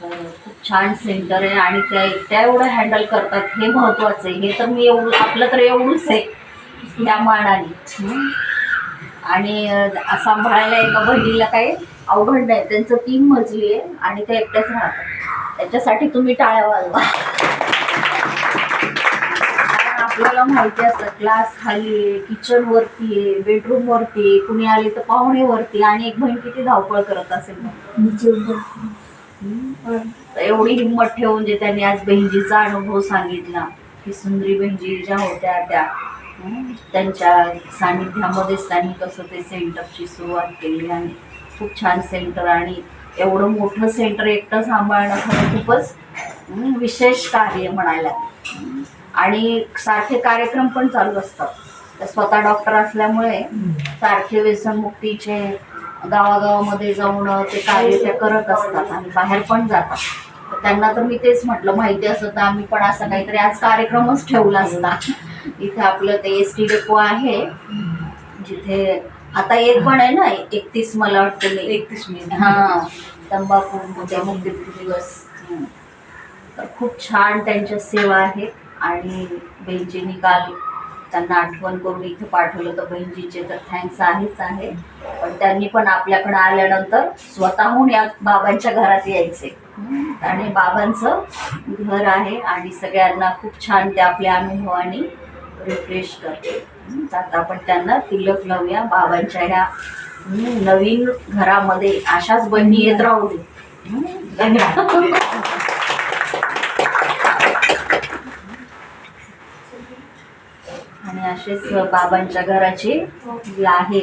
खूप छान सेंटर आहे आणि त्या एवढं हँडल करतात हे महत्त्वाचं आहे. हे तर मी एवढं आपलं तर एवढंच आहे त्या मानाने. आणि सांभाळायला एका बहिणीला काही अवघड नाही. त्यांचं 3 मजली आहे आणि ते एकट्याच राहतात. त्याच्यासाठी तुम्ही टाळ्या वाजवा. आपल्याला माहिती असतं क्लास खाली आहे, किचन वरती आहे, बेडरूम वरती आहे, कुणी आले तर पाहुणे वरती, आणि एक बहीण किती धावपळ करत असेल मग. एवढी हिंमत ठेवून जे त्यांनी आज बहिणजीचा अनुभव सांगितला की सुंदरी बहिणजी ज्या होत्या त्या त्यांच्या सानिध्यामध्येच त्यांनी कसं ते सेंटरची सुरुवात केली आणि खूप छान सेंटर. आणि एवढं मोठं सेंटर एकटं सांभाळणं खरं खूपच विशेष कार्य म्हणायला. आणि सारखे कार्यक्रम पण चालू असतात. स्वतः डॉक्टर असल्यामुळे सारखे व्यसनमुक्तीचे गावागावामध्ये जाऊन ते कार्य त्या करत असतात आणि बाहेर पण जातात. त्यांना तर मी तेच म्हटलं, माहिती असतं तर आम्ही पण असं काहीतरी आज कार्यक्रमच ठेवला असता. इथे आपलं ते SD डेपो आहे जिथे आता एक पण आहे ना 31 मला वाटतं 31 मे तंबाखू मुक्ती दिवस. तर खूप छान त्यांच्या सेवा आहेत. आणि बहिणजींनी काल त्यांना आठवण करून इथे पाठवलं तर बहिणजीचे तर थँक्स आहेच आहे. पण त्यांनी पण आपल्याकडे आल्यानंतर स्वतःहून या बाबांच्या घरात यायचे आणि बाबांचं घर आहे आणि सगळ्यांना खूप छान ते आपल्या अनुभवाने रिफ्रेश करते. आता आपण त्यांना तिलक लावूया बाबांच्या ह्या नवीन घरामध्ये. अशाच बहिणी येत राहू दे. धन्यवाद. आणि असेच बाबांच्या घराची जी आहे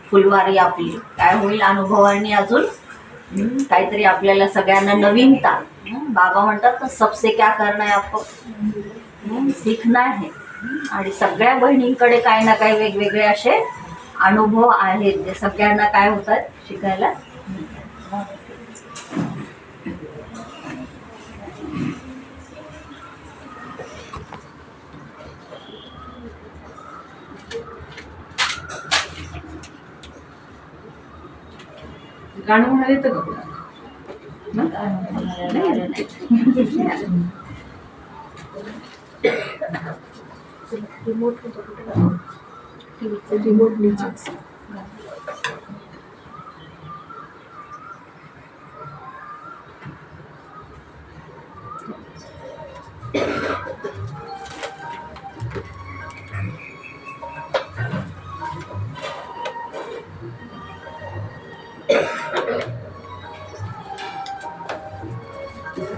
फुलवारी आपली काय होईल अनुभवांनी अजून काहीतरी आपल्याला सगळ्यांना नवीनता. बाबा म्हणतात ना सबसे क्या करना है आपको सीखना है. आणि सगळ्या बहिणींकडे काही ना काही वेगवेगळे असे अनुभव आहेत जे सगळ्यांना काय होतात शिकायला. गाणं म्हणायला येतं का? रिमोट नीचे.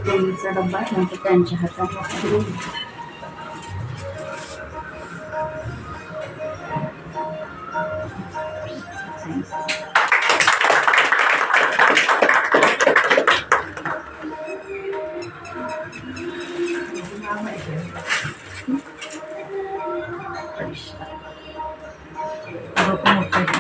तेलीचा डब्बा नंतर त्यांच्या हातात मोठं